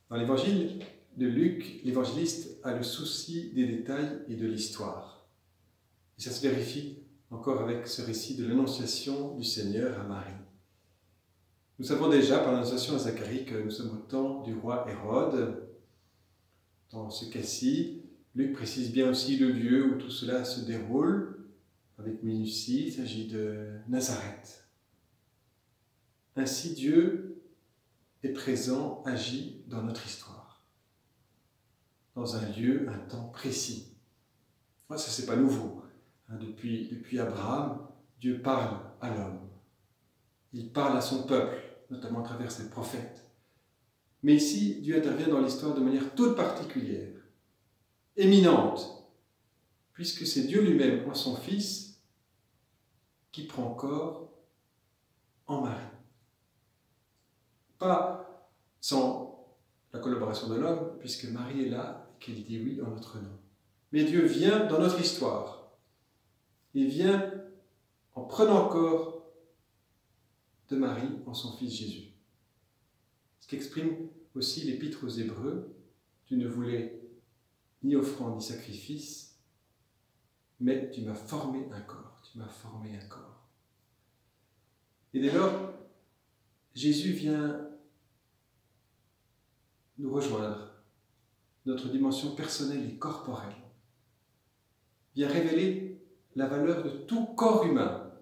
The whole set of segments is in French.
Dans l'évangile de Luc, l'évangéliste a le souci des détails et de l'histoire. Et ça se vérifie encore avec ce récit de l'annonciation du Seigneur à Marie. Nous savons déjà par l'annonciation à Zacharie que nous sommes au temps du roi Hérode. Dans ce cas-ci, Luc précise bien aussi le lieu où tout cela se déroule. Avec minutie, il s'agit de Nazareth. Ainsi, Dieu est présent, agit dans notre histoire, dans un lieu, un temps précis. Ça, c'est pas nouveau. Depuis Abraham, Dieu parle à l'homme. Il parle à son peuple, notamment à travers ses prophètes. Mais ici, Dieu intervient dans l'histoire de manière toute particulière, éminente, puisque c'est Dieu lui-même, en son Fils, qui prend corps en Marie. Pas sans la collaboration de l'homme, puisque Marie est là et qu'elle dit oui en notre nom. Mais Dieu vient dans notre histoire. Il vient en prenant corps de Marie en son Fils Jésus. Ce qu'exprime aussi l'Épître aux Hébreux, tu ne voulais ni offrande ni sacrifice, mais tu m'as formé un corps, tu m'as formé un corps. Et dès lors, Jésus vient nous rejoindre, notre dimension personnelle et corporelle, vient révéler la valeur de tout corps humain.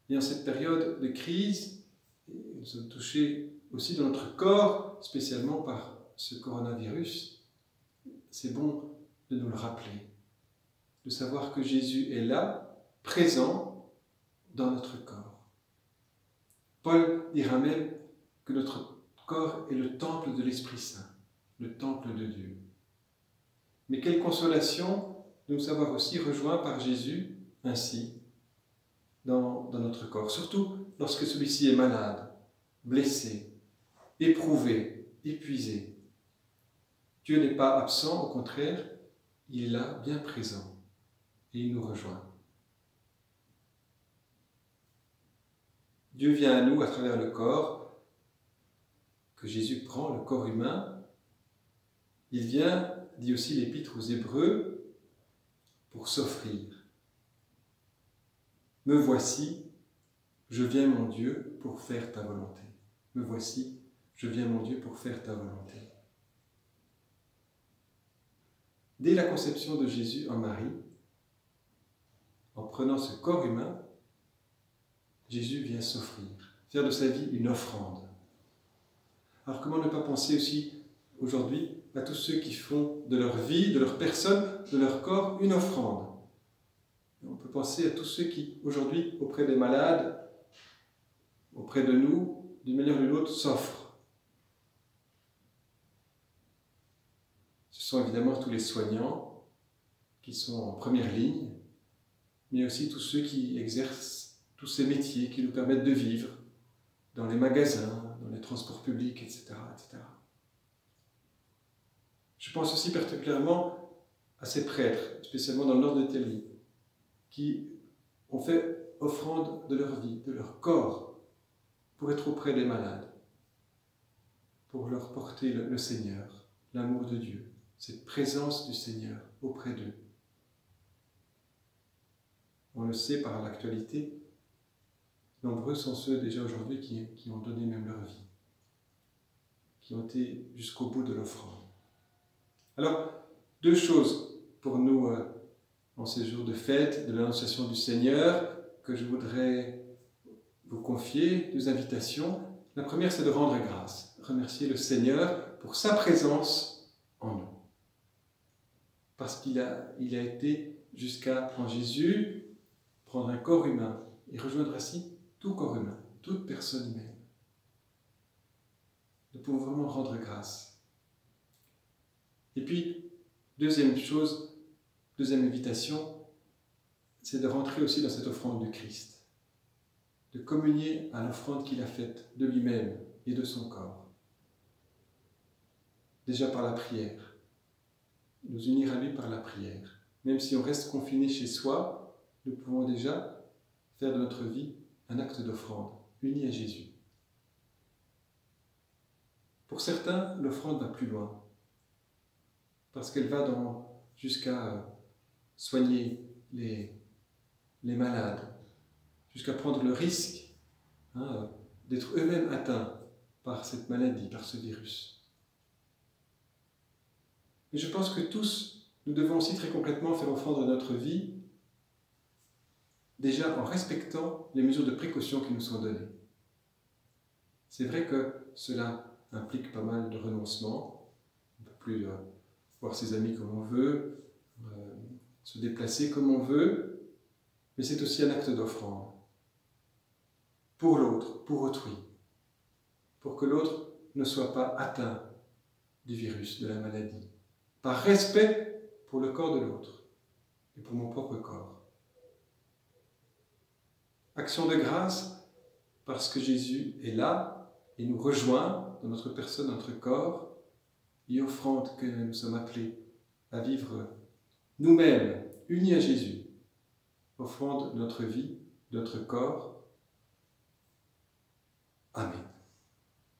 Et en cette période de crise, nous sommes touchés aussi dans notre corps, spécialement par ce coronavirus, c'est bon de nous le rappeler, de savoir que Jésus est là, présent dans notre corps. Paul dira même que notre corps est le temple de l'Esprit Saint, le temple de Dieu. Mais quelle consolation de nous savoir aussi rejoints par Jésus ainsi dans notre corps, surtout lorsque celui-ci est malade, blessé, éprouvé, épuisé. Dieu n'est pas absent, au contraire, il est là, bien présent, et il nous rejoint. Dieu vient à nous à travers le corps que Jésus prend, le corps humain. Il vient, dit aussi l'Épître aux Hébreux, pour s'offrir. Me voici, je viens mon Dieu pour faire ta volonté. Me voici, je viens mon Dieu pour faire ta volonté. Dès la conception de Jésus en Marie, en prenant ce corps humain, Jésus vient s'offrir, faire de sa vie une offrande. Alors comment ne pas penser aussi aujourd'hui à tous ceux qui font de leur vie, de leur personne, de leur corps, une offrande. On peut penser à tous ceux qui, aujourd'hui, auprès des malades, auprès de nous, d'une manière ou d'une autre, s'offrent. Ce sont évidemment tous les soignants qui sont en première ligne, mais aussi tous ceux qui exercent tous ces métiers qui nous permettent de vivre dans les magasins, dans les transports publics, etc., etc. Je pense aussi particulièrement à ces prêtres, spécialement dans le nord de l'Italie, qui ont fait offrande de leur vie, de leur corps, pour être auprès des malades, pour leur porter le Seigneur, l'amour de Dieu, cette présence du Seigneur auprès d'eux. On le sait par l'actualité, nombreux sont ceux déjà aujourd'hui qui ont donné même leur vie, qui ont été jusqu'au bout de l'offrande. Alors, deux choses pour nous en ces jours de fête, de l'annonciation du Seigneur, que je voudrais vous confier, deux invitations. La première, c'est de rendre grâce, remercier le Seigneur pour sa présence en nous. Parce qu'il a été jusqu'à, en Jésus, prendre un corps humain et rejoindre ainsi tout corps humain, toute personne humaine. Nous pouvons vraiment rendre grâce. Et puis, deuxième chose, deuxième invitation, c'est de rentrer aussi dans cette offrande du Christ, de communier à l'offrande qu'il a faite de lui-même et de son corps. Déjà par la prière, nous unir à lui par la prière. Même si on reste confiné chez soi, nous pouvons déjà faire de notre vie un acte d'offrande, uni à Jésus. Pour certains, l'offrande va plus loin, parce qu'elle va jusqu'à soigner les malades, jusqu'à prendre le risque d'être eux-mêmes atteints par cette maladie, par ce virus. Et je pense que tous, nous devons aussi très concrètement faire offrande de notre vie, déjà en respectant les mesures de précaution qui nous sont données. C'est vrai que cela implique pas mal de renoncements. On ne peut plus voir ses amis comme on veut, se déplacer comme on veut, mais c'est aussi un acte d'offrande pour l'autre, pour autrui, pour que l'autre ne soit pas atteint du virus, de la maladie, par respect pour le corps de l'autre et pour mon propre corps. Action de grâce parce que Jésus est là et nous rejoint dans notre personne, notre corps, et offrande que nous sommes appelés à vivre nous-mêmes, unis à Jésus, offrande notre vie, notre corps. Amen.